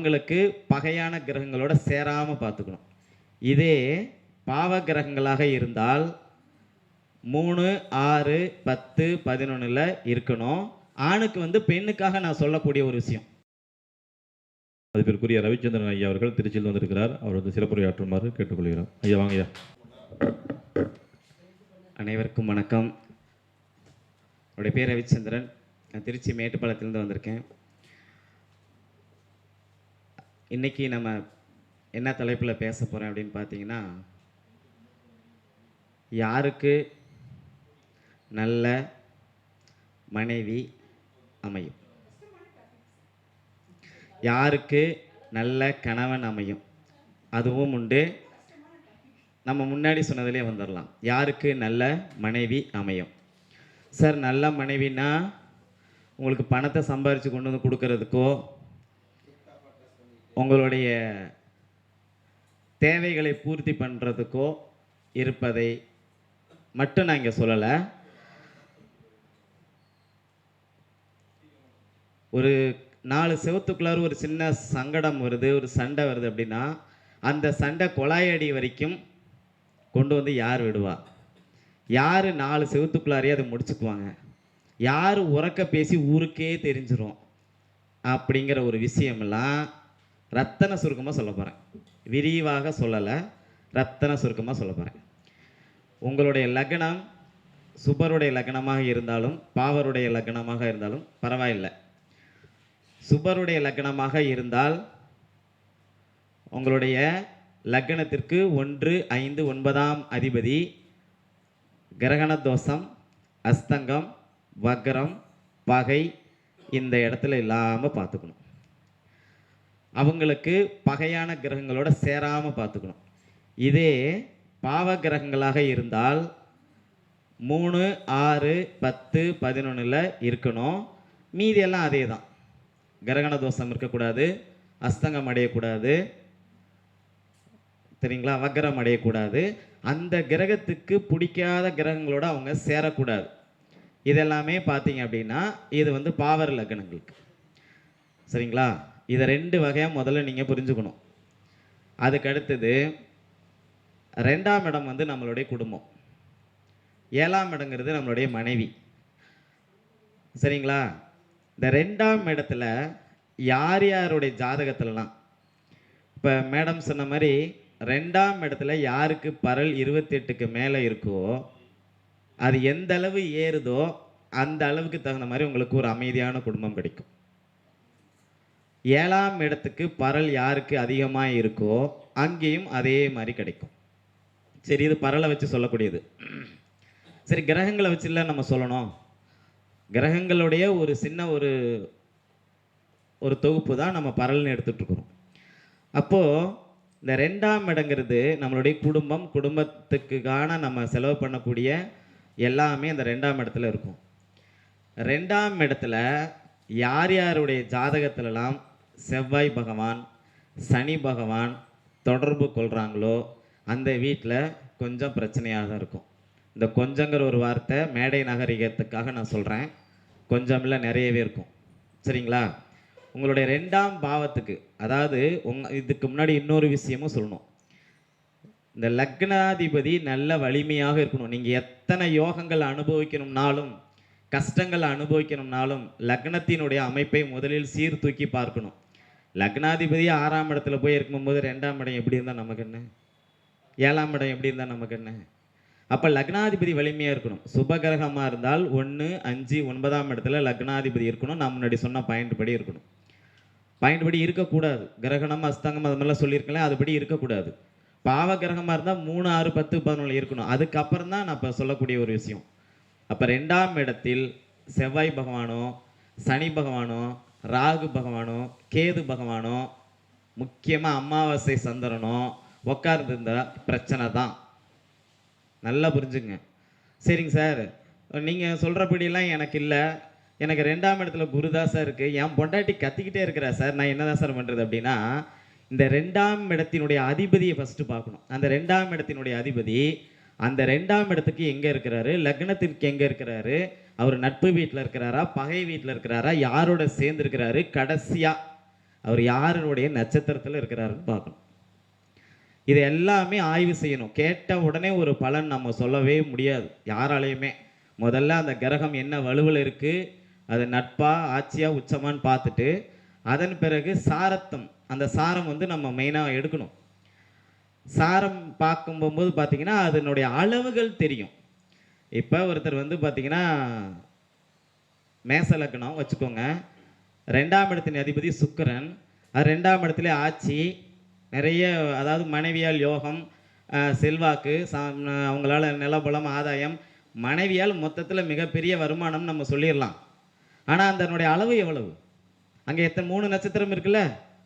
அவங்களுக்கு பகையான கிரகங்களோட சேராமல் பார்த்துக்கணும். இதே பாவ கிரகங்களாக இருந்தால் 3, 6, 10, 11 இருக்கணும். ஆணுக்கு வந்து பெண்ணுக்காக நான் சொல்லக்கூடிய ஒரு விஷயம். மதிப்பிற்குரிய ரவிச்சந்திரன் ஐயா அவர்கள் திருச்சியில் வந்திருக்கிறார். அவர் வந்து சிறப்புரையாற்றுமாறு கேட்டுக்கொள்கிறோம். ஐயா வாங்க ஐயா. அனைவருக்கும் வணக்கம். என்னுடைய பேர் ரவிச்சந்திரன். நான் திருச்சி மேட்டுப்பாளையத்திலிருந்து வந்திருக்கேன். இன்னைக்கு நம்ம என்ன தலைப்பில் பேச போகிறோம் அப்படின்னு பார்த்தீங்கன்னா, யாருக்கு நல்ல மனைவி அமையும், யாருக்கு நல்ல கணவன் அமையும். அதுவும் உண்டு. நம்ம முன்னாடி சொன்னதிலே வந்துடலாம். யாருக்கு நல்ல மனைவி அமையும்? சார், நல்ல மனைவினா உங்களுக்கு பணத்தை சம்பாரித்து கொண்டு வந்து கொடுக்கறதுக்கோ, உங்களுடைய தேவைகளை பூர்த்தி பண்ணுறதுக்கோ இருப்பதை மட்டும் நான் இங்கே சொல்லலை. ஒரு 4 செவத்துக்குள்ளார ஒரு சின்ன சங்கடம் வருது, ஒரு சண்டை வருது அப்படின்னா, அந்த சண்டை கொலாயடி வரைக்கும் கொண்டு வந்து யார் விடுவா? யார் 4 செவத்துக்குள்ளாரே அதை முடிச்சுக்குவாங்க? யார் உறக்க பேசி ஊருக்கே தெரிஞ்சிடும் அப்படிங்கிற ஒரு விஷயமெல்லாம் ரத்தன சுருக்கமாக சொல்ல போகிறேன். விரிவாக சொல்லலை, ரத்தன சுருக்கமாக சொல்ல போகிறேன். உங்களுடைய லக்னம் சுபருடைய லக்னமாக இருந்தாலும் பாவருடைய லக்னமாக இருந்தாலும் பரவாயில்லை. சுபருடைய லக்னமாக இருந்தால் உங்களுடைய லக்னத்திற்கு 1, 5, 9ஆம் அதிபதி கிரகண தோஷம், அஸ்தங்கம், வக்ரம், பகை இந்த இடத்துல இல்லாமல் பார்த்துக்கணும். அவங்களுக்கு பகையான கிரகங்களோட சேராமல் பார்த்துக்கணும். இதே பாவ கிரகங்களாக இருந்தால் 3, 6, 10, 11 இருக்கணும். மீதி எல்லாம் அதே தான். கிரகண தோஷம் இருக்கக்கூடாது, அஸ்தங்கம் அடையக்கூடாது, சரிங்களா, வக்ரம் அடையக்கூடாது. அந்த கிரகத்துக்கு பிடிக்காத கிரகங்களோட அவங்க சேரக்கூடாது. இதெல்லாமே பார்த்தீங்க அப்படின்னா இது வந்து பாவர் லக்னங்களுக்கு. சரிங்களா? இதை 2 வகையாக முதல்ல நீங்கள் புரிஞ்சுக்கணும். அதுக்கு அடுத்தது 2ஆம் இடம் வந்து நம்மளுடைய குடும்பம், 7ஆம் இடங்கிறது நம்மளுடைய மனைவி. சரிங்களா? இந்த 2ஆம் இடத்துல யார் யாருடைய ஜாதகத்துலலாம், இப்போ மேடம் சொன்ன மாதிரி 2ஆம் இடத்துல யாருக்கு பரல் 28க்கு மேலே இருக்கோ, அது எந்த அளவு ஏறுதோ அந்த அளவுக்கு தகுந்த மாதிரி உங்களுக்கு ஒரு அமைதியான குடும்பம் கிடைக்கும். 7ஆம் இடத்துக்கு பரல் யாருக்கு அதிகமாக இருக்கோ அங்கேயும் அதே மாதிரி கிடைக்கும். சரி, இது பரலை வச்சு சொல்லக்கூடியது. சரி, கிரகங்களை வச்சுல நம்ம சொல்லணும். கிரகங்களுடைய ஒரு சின்ன ஒரு தொகுப்பு தான் நம்ம பரல்னு எடுத்துட்டு இருக்கிறோம். அப்போது இந்த 2ஆம் இடங்கிறது நம்மளுடைய குடும்பம், குடும்பத்துக்கான நம்ம செலவு பண்ணக்கூடிய எல்லாமே அந்த 2ஆம் இடத்துல இருக்கும். 2ஆம் இடத்துல யார் யாருடைய ஜாதகத்திலலாம் செவ்வாய் பகவான், சனி பகவான் தொடர்பு கொள்கிறாங்களோ அந்த வீட்டில் கொஞ்சம் பிரச்சனையாக தான் இருக்கும். இந்த கொஞ்சங்கிற ஒரு வார்த்தை மேடை நாகரிகத்துக்காக நான் சொல்கிறேன். கொஞ்சம் இல்லை, நிறையவே இருக்கும். சரிங்களா? உங்களுடைய 2ஆம் பாவத்துக்கு, அதாவது இதுக்கு முன்னாடி இன்னொரு விஷயமும் சொல்லணும். இந்த லக்னாதிபதி நல்ல வலிமையாக இருக்கணும். நீங்கள் எத்தனை யோகங்கள் அனுபவிக்கணும்னாலும், கஷ்டங்கள் அனுபவிக்கணும்னாலும் லக்னத்தினுடைய அமைப்பை முதலில் சீர்தூக்கி பார்க்கணும். லக்னாதிபதி 6ஆம் இடத்துல போய் இருக்கும்போது 2ஆம் இடம் எப்படி இருந்தால் நமக்கு என்ன, 7ஆம் இடம் எப்படி இருந்தால் நமக்கு என்ன? அப்போ லக்னாதிபதி வலிமையாக இருக்கணும். சுபகிரகமாக இருந்தால் 1, 5, 9ஆம் இடத்துல லக்னாதிபதி இருக்கணும். நான் முன்னாடி சொன்ன பாயிண்ட் படி இருக்கணும். பாயிண்ட் படி இருக்கக்கூடாது. கிரகணம், அஸ்தங்கம் அது மாதிரிலாம் சொல்லியிருக்கேன், அதுபடி இருக்கக்கூடாது. பாவ கிரகமாக இருந்தால் 3, 6, 10, 11 இருக்கணும். அதுக்கப்புறம் தான் நான் இப்போ சொல்லக்கூடிய ஒரு விஷயம். அப்போ 2ஆம் இடத்தில் செவ்வாய் பகவானோ, சனி பகவானோ, ராகு பகவானோ, கேது பகவானோ, முக்கியமாக அமாவாசை சந்திரனோ உட்கார்ந்துருந்தா பிரச்சனை தான். நல்லா புரிஞ்சுங்க. சரிங்க சார், நீங்கள் சொல்கிறபடியெல்லாம் எனக்கு இல்லை, எனக்கு 2ஆம் இடத்துல குருதான் சார் இருக்குது, என் பொண்டாட்டி கத்திக்கிட்டே இருக்கிறா சார், நான் என்ன தான் சார் பண்ணுறது அப்படின்னா, இந்த 2ஆம் இடத்தினுடைய அதிபதியை ஃபஸ்ட்டு பார்க்கணும். அந்த 2ஆம் இடத்தினுடைய அதிபதி அந்த 2ஆம் இடத்துக்கு எங்கே இருக்கிறாரு, லக்னத்திற்கு எங்கே இருக்கிறாரு, அவர் நட்பு வீட்டில் இருக்கிறாரா, பகை வீட்டில் இருக்கிறாரா, யாரோட சேர்ந்துருக்கிறாரு, கடைசியாக அவர் யாருடைய நட்சத்திரத்தில் இருக்கிறாருன்னு பார்க்கணும். இது எல்லாமே ஆய்வு செய்யணும். கேட்ட உடனே ஒரு பலன் நம்ம சொல்லவே முடியாது யாராலையுமே. முதல்ல அந்த கிரகம் என்ன வலுவில் இருக்குது, அது நட்பா ஆட்சியா உச்சமான்னு பார்த்துட்டு அதன் பிறகு சாரத்தம், அந்த சாரம் வந்து நம்ம மெயினாக எடுக்கணும். சாரம் பார்க்கும்போது பார்த்தீங்கன்னா அதனுடைய அளவுகள் தெரியும். இப்போ ஒருத்தர் வந்து பார்த்தீங்கன்னா மேச லக்னம் வச்சுக்கோங்க, 2ஆம் இடத்தின் அதிபதி சுக்கிரன், அது 2ஆம் இடத்துல ஆட்சி, நிறைய அதாவது மனைவியால் யோகம், செல்வாக்கு, அவங்களால நிலபலம், ஆதாயம், மனைவியால் மொத்தத்தில் மிகப்பெரிய வருமானம் நம்ம சொல்லிடலாம். ஆனால் அதனுடைய அளவு எவ்வளவு? அங்கே எத்தனை 3 நட்சத்திரம் இருக்குல்ல,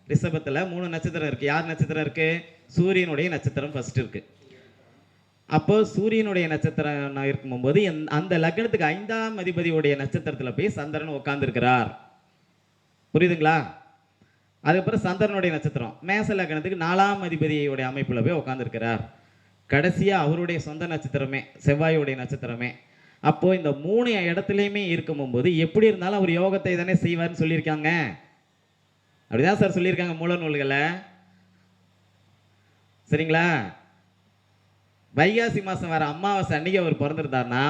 ரிஷபத்தில் 3 நட்சத்திரம் இருக்குது. யார் நட்சத்திரம் இருக்குது? சூரியனுடைய நட்சத்திரம் ஃபஸ்ட்டு இருக்குது. அப்போ சூரியனுடைய நட்சத்திரம் இருக்கும்போது அந்த லக்னத்துக்கு 5ஆம் அதிபதியுடைய நட்சத்திரத்தில் போய் சந்திரன் உட்கார்ந்துருக்கிறார். புரியுதுங்களா? அதுக்கப்புறம் சந்திரனுடைய நட்சத்திரம் மேச லக்னத்துக்கு 4ஆம் அதிபதியுடைய அமைப்பில் போய் உட்கார்ந்துருக்கிறார். கடைசியாக அவருடைய சொந்த நட்சத்திரமே செவ்வாயுடைய நட்சத்திரமே. அப்போ இந்த 3 இடத்துலையுமே இருக்கும்போது எப்படி இருந்தாலும் அவர் யோகத்தை தானே செய்வார்னு சொல்லியிருக்காங்க. அப்படிதான் சார் சொல்லியிருக்காங்க மூல நூல்களை. சரிங்களா? வைகாசி மாதம் வர அமாவாசை அன்னைக்கு அவர் பிறந்திருந்தார்னா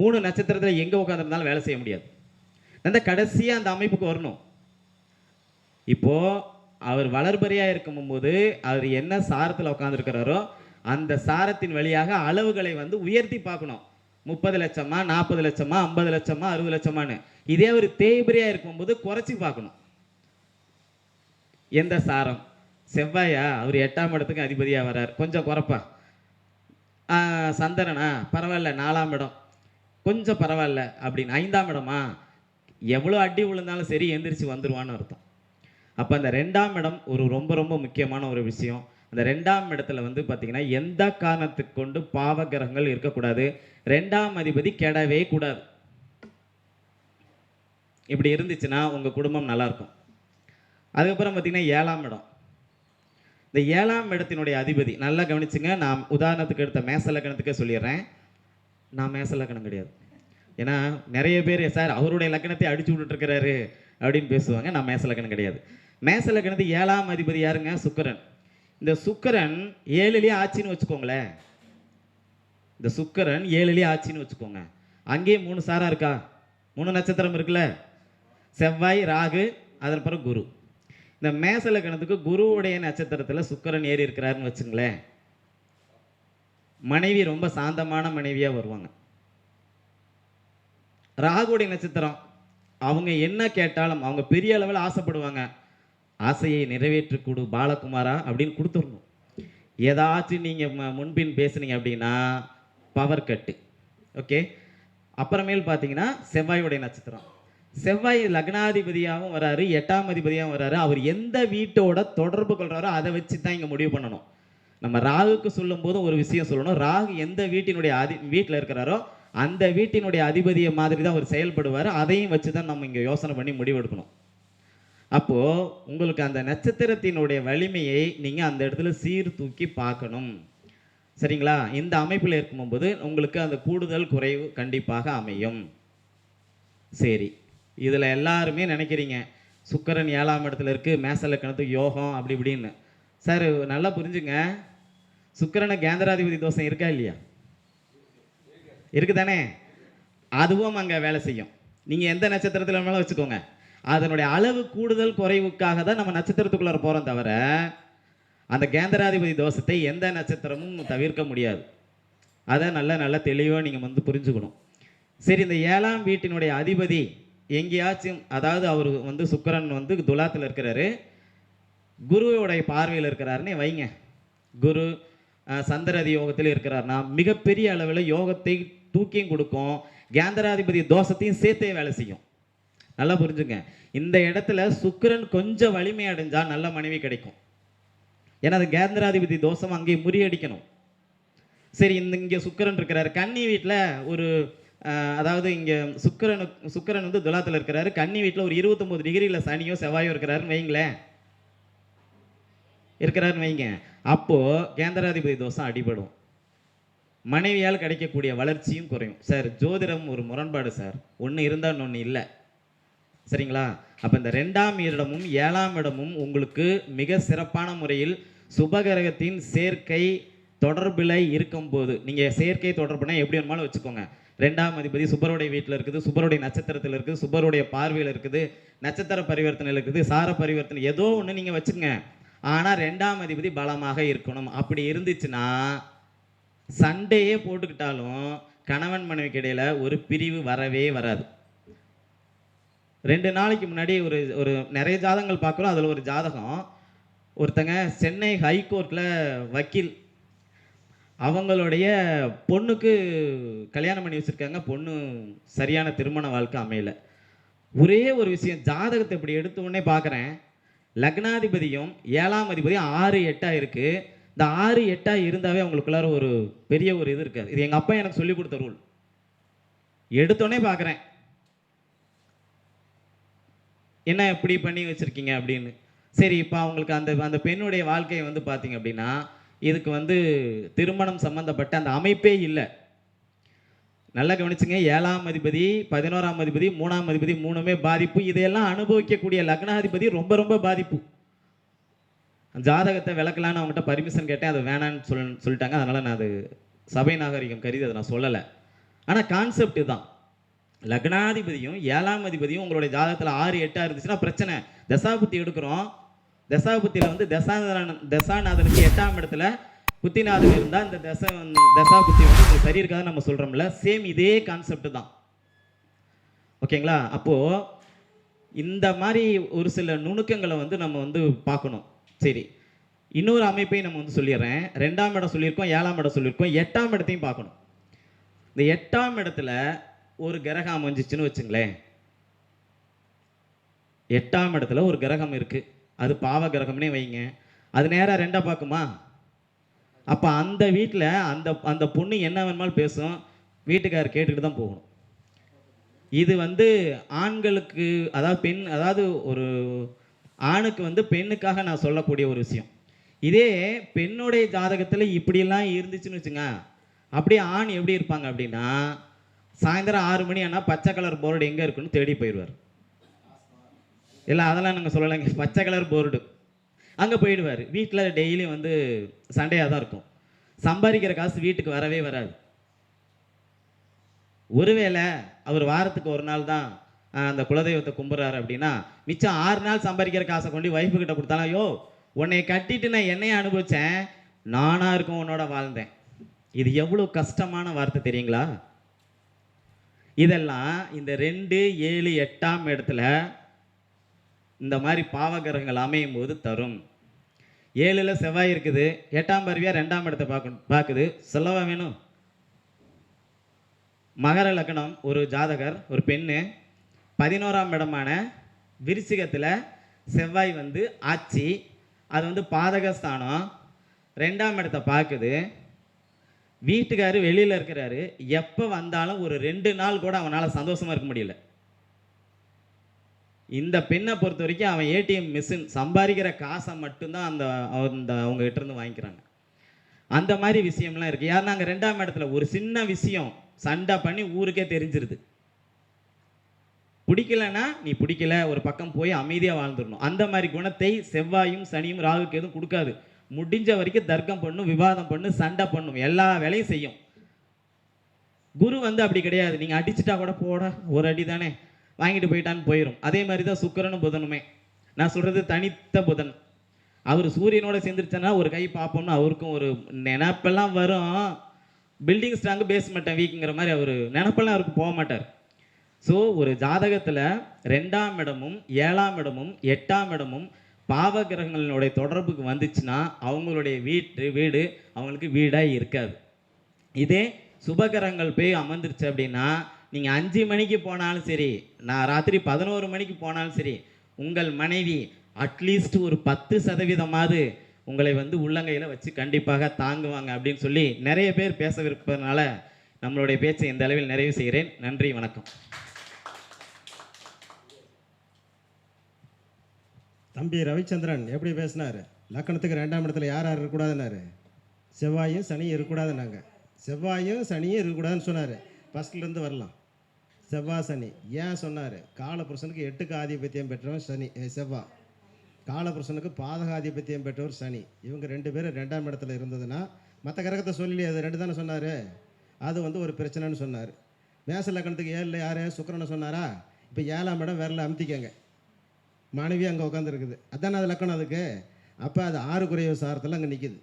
3 நட்சத்திரத்தில் எங்கே உட்காந்துருந்தாலும் வேலை செய்ய முடியாது. அந்த கடைசியாக அந்த அமைப்புக்கு வரணும். இப்போ அவர் வளர்பறையாக இருக்கும்போது அவர் என்ன சாரத்தில் உட்காந்துருக்கிறாரோ அந்த சாரத்தின் வழியாக அளவுகளை வந்து உயர்த்தி பார்க்கணும். 30 லட்சமா, 40 லட்சமா, 50 லட்சமா, 60 லட்சமானு. இதே ஒரு தேய்பிரியாக இருக்கும்போது குறைச்சி பார்க்கணும். எந்த சாரம்? செவ்வாயா, அவர் 8ஆம் இடத்துக்கு அதிபதியாக வர்றார், கொஞ்சம் குறைப்பா. சந்திரனா, பரவாயில்ல 4ஆம் இடம், கொஞ்சம் பரவாயில்ல அப்படின்னு. 5ஆம் இடமா, எவ்வளோ அடி விழுந்தாலும் சரி எந்திரிச்சு வந்துடுவான்னு அர்த்தம். அப்போ அந்த 2ஆம் இடம் ஒரு ரொம்ப ரொம்ப முக்கியமான ஒரு விஷயம். அந்த 2ஆம் இடத்துல வந்து பார்த்தீங்கன்னா எந்த காரணத்துக்கு கொண்டு பாவ கிரகங்கள் இருக்கக்கூடாது. 2ஆம் அதிபதி கெடவே கூடாது. இப்படி இருந்துச்சுன்னா உங்கள் குடும்பம் நல்லாயிருக்கும். அதுக்கப்புறம் பார்த்தீங்கன்னா 7ஆம் இடம். இந்த 7ஆம் இடத்தினுடைய அதிபதி நல்லா கவனிச்சுங்க. நான் உதாரணத்துக்கு எடுத்த மேச லக்னத்துக்கே சொல்லிடுறேன். நான் மேச லக்னம் கிடையாது. ஏன்னா நிறைய பேர் சார் அவருடைய லக்னத்தை அடிச்சு விட்டுட்டுருக்கிறாரு அப்படின்னு பேசுவாங்க. நான் மேச லக்னம் கிடையாது. மேச லக்னத்துக்கு 7ஆம் அதிபதி யாருங்க? சுக்கிரன். இந்த சுக்கிரன் 7லேயே ஆட்சின்னு வச்சுக்கோங்களேன். இந்த சுக்கிரன் 7லேயே ஆட்சின்னு வச்சுக்கோங்க. அங்கேயே 3 சாரா இருக்கா? 3 நட்சத்திரம் இருக்குல்ல, செவ்வாய், ராகு, அதன் பிறகு குரு. இந்த மேச லக்னத்துக்கு குருவுடைய நட்சத்திரத்தில் சுக்கிரன் ஏறி இருக்கிறாருன்னு வச்சுங்களேன், மனைவி ரொம்ப சாந்தமான மனைவியாக வருவாங்க. ராகுடைய நட்சத்திரம், அவங்க என்ன கேட்டாலும் அவங்க பெரிய அளவில் ஆசைப்படுவாங்க. ஆசையை நிறைவேற்றி கொடு பாலகுமாரா அப்படின்னு கொடுத்துடணும். ஏதாச்சும் நீங்கள் முன்பின் பேசுனீங்க அப்படின்னா பவர் கட்டு. ஓகே. அப்புறமேல் பார்த்தீங்கன்னா செவ்வாயுடைய நட்சத்திரம். செவ்வாய் லக்னாதிபதியாகவும் வராரு, 8ஆம் அதிபதியாகவும் வராரு. அவர் எந்த வீட்டோட தொடர்பு கொள்கிறாரோ அதை வச்சு தான் இங்கே முடிவு பண்ணணும். நம்ம ராகுக்கு சொல்லும் போது ஒரு விஷயம் சொல்லணும். ராகு எந்த வீட்டினுடைய வீட்டில் இருக்கிறாரோ அந்த வீட்டினுடைய அதிபதியை மாதிரி தான் அவர் செயல்படுவார். அதையும் வச்சு தான் நம்ம இங்கே யோசனை பண்ணி முடிவெடுக்கணும். அப்போது உங்களுக்கு அந்த நட்சத்திரத்தினுடைய வலிமையை நீங்கள் அந்த இடத்துல சீர்தூக்கி பார்க்கணும். சரிங்களா? இந்த அமைப்பில் இருக்கும்போது உங்களுக்கு அந்த கூடுதல் குறைவு கண்டிப்பாக அமையும். சரி, இதில் எல்லாருமே நினைக்கிறீங்க சுக்கிரன் 7ஆம் இடத்துல இருக்குது, மேச லக்னத்துக்கு யோகம் அப்படி இப்படின்னு. சார் நல்லா புரிஞ்சுங்க, சுக்கிரனை கேந்திராதிபதி தோஷம் இருக்கா இல்லையா? இருக்குதானே? அதுவும் அங்கே வேலை செய்யும். நீங்கள் எந்த நட்சத்திரத்தில் வேணாலும் வச்சுக்கோங்க. அதனுடைய அளவு கூடுதல் குறைவுக்காக தான் நம்ம நட்சத்திரத்துக்குள்ளார போகிறோம் தவிர அந்த கேந்திராதிபதி தோஷத்தை எந்த நட்சத்திரமும் தவிர்க்க முடியாது. அதை நல்ல தெளிவாக நீங்கள் வந்து புரிஞ்சுக்கணும். சரி, இந்த 7ஆம் வீட்டினுடைய அதிபதி எங்கேயாச்சும், அதாவது அவர் வந்து சுக்கிரன் வந்து துலாத்தில் இருக்கிறாரு, குருவுடைய பார்வையில் இருக்கிறாருன்னு வைங்க. குரு சந்திரதி யோகத்தில் இருக்கிறார்னா மிகப்பெரிய அளவில் யோகத்தை தூக்கியும் கொடுக்கும், கேந்திராதிபதி தோஷத்தையும் சேர்த்தே வேலை செய்யும். நல்லா புரிஞ்சுங்க. இந்த இடத்துல சுக்கிரன் கொஞ்சம் வலிமை அடைஞ்சால் நல்ல மனைவி கிடைக்கும். ஏன்னா அது கேந்திராதிபதி தோஷம் அங்கே முறியடிக்கணும். சரி, இங்கே சுக்கிரன் இருக்கிறாரு, கன்னி வீட்டில் ஒரு அதாவது இங்கே சுக்கிரன் வந்து துலாத்தில் இருக்கிறாரு, கன்னி வீட்டில் ஒரு 29 டிகிரியில் சனியோ செவ்வாயோ இருக்கிறாருன்னு வைங்களேன், இருக்கிறாருன்னு வைங்க. அப்போது கேந்திராதிபதி தோஷம் அடிபடும், மனைவியால் கிடைக்கக்கூடிய வளர்ச்சியும் குறையும். சார் ஜோதிடம் ஒரு முரண்பாடு சார், ஒன்று இருந்தால் இன்னொன்று இல்லை. சரிங்களா? அப்போ இந்த 2ஆம் இடமும் 7ஆம் இடமும் உங்களுக்கு மிக சிறப்பான முறையில் சுபகிரகத்தின் சேர்க்கை தொடர்பில் இருக்கும்போது, நீங்கள் சேர்க்கை தொடர்புனா எப்படி வேணுமாலும் வச்சுக்கோங்க. 2ஆம் அதிபதி சுபருடைய வீட்டில் இருக்குது, சுபருடைய நட்சத்திரத்தில் இருக்குது, சுபருடைய பார்வையில் இருக்குது, நட்சத்திர பரிவர்த்தனையில் இருக்குது, சார பரிவர்த்தனை ஏதோ ஒன்று நீங்கள் வச்சுக்கோங்க. ஆனால் 2ஆம் அதிபதி பலமாக இருக்கணும். அப்படி இருந்துச்சுன்னா சண்டையே போட்டுக்கிட்டாலும் கணவன் மனைவிக்கு இடையில ஒரு பிரிவு வரவே வராது. 2 நாளைக்கு முன்னாடி ஒரு ஒரு நிறைய ஜாதகங்கள் பார்க்குறோம். அதில் ஒரு ஜாதகம், ஒருத்தங்க சென்னை ஹைகோர்ட்டில் வக்கீல், அவங்களுடைய பொண்ணுக்கு கல்யாணம் பண்ணி வச்சுருக்காங்க. பொண்ணு சரியான திருமண வாழ்க்கை அமையல. ஒரே ஒரு விஷயம், ஜாதகத்தை இப்படி எடுத்த உடனே பார்க்குறேன், லக்னாதிபதியும் 7ஆம் அதிபதியும் 6 8 இருக்குது. இந்த 6 8 இருந்தாவே அவங்களுக்குள்ளார ஒரு பெரிய ஒரு இது இருக்காது. இது எங்கள் அப்பா எனக்கு சொல்லி கொடுத்த ரூல். எடுத்தோடனே பார்க்குறேன், என்ன இப்படி பண்ணி வச்சுருக்கீங்க அப்படின்னு. சரி, இப்போ அவங்களுக்கு அந்த அந்த பெண்ணுடைய வாழ்க்கையை வந்து பார்த்தீங்க அப்படின்னா, இதுக்கு வந்து திருமணம் சம்மந்தப்பட்ட அந்த அமைப்பே இல்லை. நல்லா கவனிச்சுங்க, 7ஆம் அதிபதி 11ஆம் அதிபதி 3ஆம் அதிபதி 3மே பாதிப்பு. இதையெல்லாம் அனுபவிக்கக்கூடிய லக்னாதிபதி ரொம்ப ரொம்ப பாதிப்பு. ஜாதகத்தை விளக்கலான்னு அவங்ககிட்ட பர்மிஷன் கேட்டேன், அது வேணான்னு சொல்லிட்டாங்க. அதனால் நான் அது சபை நாகரிகம் கருதி அதை நான் சொல்லலை. ஆனால் கான்செப்ட் தான், லக்னாதிபதியும் 7ஆம் அதிபதியும் உங்களுடைய ஜாதகத்தில் 6 8 இருந்துச்சுன்னா பிரச்சனை. தசாபுத்தி எடுக்கிறோம், தசாபுத்தியில் வந்து தசாநாதனுக்கு 8ஆம் இடத்துல புத்திநாதன் இருந்தால் இந்த தசாபுத்தி வந்து சரி இருக்காதுன்னு நம்ம சொல்கிறோம்ல, சேம் இதே கான்செப்ட் தான். ஓகேங்களா? அப்போது இந்த மாதிரி ஒரு சில நுணுக்கங்களை வந்து நம்ம வந்து பார்க்கணும். சரி, இன்னொரு அமைப்பையும் நம்ம வந்து சொல்லிடுறேன். 2ஆம் இடம் சொல்லியிருக்கோம், 7ஆம் இடம் சொல்லியிருக்கோம், 8ஆம் இடத்தையும் பார்க்கணும். இந்த 8ஆம் இடத்துல ஒரு கிரகம் அமைஞ்சிச்சுன்னு வச்சுங்களேன், 8ஆம் இடத்துல ஒரு கிரகம் இருக்குது, அது பாவ கிரகம்னே வைங்க, அது நேராக 2ஆ பார்க்குமா? அப்போ அந்த வீட்டில் அந்த அந்த பொண்ணு என்ன வேணுமாலும் பேசும், வீட்டுக்காரர் கேட்டுக்கிட்டு தான் போகணும். இது வந்து ஆண்களுக்கு, அதாவது ஒரு ஆணுக்கு வந்து பெண்ணுக்காக நான் சொல்லக்கூடிய ஒரு விஷயம். இதே பெண்ணுடைய ஜாதகத்தில் இப்படியெல்லாம் இருந்துச்சுன்னு வச்சுங்க, அப்படியே ஆண் எப்படி இருப்பாங்க அப்படின்னா, சாயந்தரம் 6 மணி ஆனால் பச்சை கலர் போர்டு எங்கே இருக்குன்னு தேடி போயிடுவார். இல்லை அதெல்லாம் நாங்கள் சொல்லலைங்க, பச்சை கலர் போர்டு அங்கே போயிடுவார். வீட்டில் டெய்லியும் வந்து சண்டையாக தான் இருக்கும். சம்பாதிக்கிற காசு வீட்டுக்கு வரவே வராது. ஒருவேளை அவர் வாரத்துக்கு ஒரு நாள் தான் அந்த குலதெய்வத்தை கும்பிட்றாரு அப்படின்னா, மிச்சம் 6 நாள் சம்பாதிக்கிற காசை கொண்டு ஒய்ஃபு கிட்ட கொடுத்தாலும், ஐயோ உன்னை கட்டிட்டு நான் என்னைய அனுபவித்தேன், நானாக இருக்கும் உன்னோட வாழ்ந்தேன். இது எவ்வளோ கஷ்டமான வார்த்தை தெரியுங்களா? இதெல்லாம் இந்த 2 7 8ஆம் இடத்துல இந்த மாதிரி பாவகிரகங்கள் அமையும் போது தரும். 7ல் செவ்வாய் இருக்குது, 8ஆம் பார்வையாக 2ஆம் இடத்தை பார்க்குது, சொல்லவா வேணும்? மகர லக்னம் ஒரு ஜாதகர், ஒரு பெண்ணு, 11ஆம் இடமான விருச்சிகத்தில் செவ்வாய் வந்து ஆட்சி, அது வந்து பாதகஸ்தானம், 2ஆம் இடத்தை பார்க்குது. வீட்டுக்காரு வெளியில் இருக்கிறாரு, எப்போ வந்தாலும் ஒரு 2 நாள் கூட அவனால் சந்தோஷமாக இருக்க முடியல. இந்த பெண்ணை பொறுத்த வரைக்கும் அவன் ஏடிஎம் மிஷின், சம்பாதிக்கிற காசை மட்டும்தான் அந்த அவங்க கிட்டேருந்து வாங்கிக்கிறாங்க. அந்த மாதிரி விஷயம்லாம் இருக்குது. யார் நாங்கள் 2ஆம் இடத்துல ஒரு சின்ன விஷயம் சண்டை பண்ணி ஊருக்கே தெரிஞ்சிருது. பிடிக்கலன்னா நீ பிடிக்கல, ஒரு பக்கம் போய் அமைதியாக வாழ்ந்துடணும். அந்த மாதிரி குணத்தை செவ்வாயும் சனியும் ராகுக்கு எதுவும் கொடுக்காது. முடிஞ்ச வரைக்கும் தர்க்கம் பண்ணும், விவாதம் பண்ணும், சண்டை பண்ணும், எல்லா வேலையும் செய்யும். குரு வந்து அப்படி கிடையாது. நீங்கள் அடிச்சுட்டா கூட போட ஒரு அடி தானே வாங்கிட்டு போயிட்டான்னு போயிடும். அதே மாதிரி தான் சுக்கிரனும் புதனுமே. நான் சொல்கிறது தனித்த புதன். அவர் சூரியனோட சேர்ந்துருச்சேன்னா ஒரு கை பார்ப்போம்னு அவருக்கும் ஒரு நினப்பெல்லாம் வரும். பில்டிங் ஸ்ட்ராங்கு பேஸ்மெண்ட்டை வீக்குங்கிற மாதிரி அவர் நினப்பெல்லாம் அவருக்கு போக மாட்டார். ஸோ ஒரு ஜாதகத்தில் 2ஆம் இடமும் 7ஆம் இடமும் 8ஆம் இடமும் பாவ கிரகங்களுடைய தொடர்புக்கு வந்துச்சுன்னா அவங்களுடைய வீடு அவங்களுக்கு வீடாக இருக்காது. இதே சுபகிரகங்கள் போய் அமர்ந்துருச்சு அப்படின்னா, நீங்கள் 5 மணிக்கு போனாலும் சரி, நான் ராத்திரி 11 மணிக்கு போனாலும் சரி, உங்கள் மனைவி அட்லீஸ்ட் ஒரு 10% உங்களை வந்து உள்ளங்கையில் வச்சு கண்டிப்பாக தாங்குவாங்க அப்படின்னு சொல்லி நிறைய பேர் பேசவிருப்பதனால நம்மளுடைய பேச்சை இந்த அளவில் நிறைவு செய்கிறேன். நன்றி, வணக்கம். தம்பி ரவிச்சந்திரன் எப்படி பேசினார்? லக்கணத்துக்கு 2ஆம் இடத்துல யார் யார் இருக்கக்கூடாதுன்னாரு? செவ்வாயும் சனியும் இருக்கக்கூடாதுன்னாங்க. செவ்வாயும் சனியும் இருக்கக்கூடாதுன்னு சொன்னார். ஃபஸ்ட்லேருந்து வரலாம். செவ்வாய் சனி. ஏன் சொன்னார்? காலபுருஷனுக்கு 8க்கு ஆதிபத்தியம் பெற்றவன் சனி, செவ்வாய். காலபுருஷனுக்கு பாதகாதிபத்தியம் பெற்றவர் சனி. இவங்க 2 பேரும் 2ஆம் இடத்துல இருந்ததுன்னா, மற்ற கிரகத்தை சொல்லலையே, அது 2 தானே சொன்னார். அது வந்து ஒரு பிரச்சனைன்னு சொன்னார். மேச லக்கணத்துக்கு 7ல் யார்? சுக்கிரனை சொன்னாரா? இப்போ 7ஆம் இடம் விரல அமுத்திக்கங்க, மனைவி அங்கே உட்காந்துருக்குது, அதானே அது லக்கணம் அதுக்கு. அப்போ அது 6 குறைவு சாரத்தில் அங்கே நிற்கிது.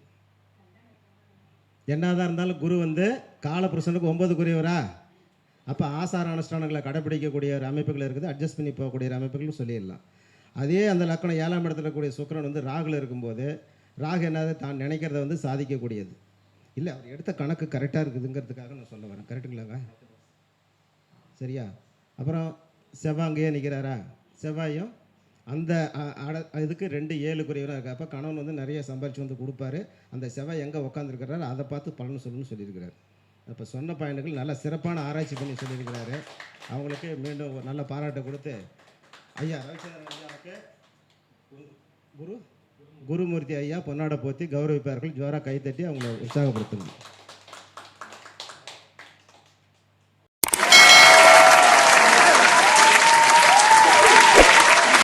என்னதான் இருந்தாலும் குரு வந்து காலபுருஷனுக்கு 9 குறைவரா? அப்போ ஆசார அனுஷ்டானங்களை கடைப்பிடிக்கக்கூடிய ஒரு அமைப்புகள் இருக்குது, அட்ஜஸ்ட் பண்ணி போகக்கூடிய ஒரு அமைப்புகள் சொல்லிடலாம். அதே அந்த லக்கணம் 7ஆம் இடத்துல இருக்கக்கூடிய சுக்கிரன் வந்து ராகுல இருக்கும்போது, ராகு என்னது? தான் நினைக்கிறத வந்து சாதிக்கக்கூடியது. இல்லை, அவர் எடுத்த கணக்கு கரெக்டாக இருக்குதுங்கிறதுக்காக நான் சொல்ல வரேன். கரெக்டுங்களாங்க? சரியா? அப்புறம் செவ்வாய் அங்கேயே நிற்கிறாரா? செவ்வாயும் அந்த இதுக்கு 2 7 குறைவராக இருக்குது. அப்போ கணவன் வந்து நிறைய சம்பாரிச்சு வந்து கொடுப்பாரு. அந்த செவ்வாய் எங்கே உட்காந்துருக்கிறாரு அதை பார்த்து பலன் சொல்லணும்னு சொல்லியிருக்கிறார். அப்போ சொன்ன பயன்கள் நல்லா சிறப்பான ஆராய்ச்சி பண்ணி சொல்லியிருக்கிறாரு. அவங்களுக்கு மீண்டும் ஒரு நல்ல பாராட்டை கொடுத்து, ஐயா ரவிச்சந்திரன் ஐயாவுக்கு குருமூர்த்தி ஐயா பொன்னாடை போற்றி கௌரவிப்பார்கள். ஜோராக கைத்தட்டி அவங்களை உற்சாகப்படுத்தணும்.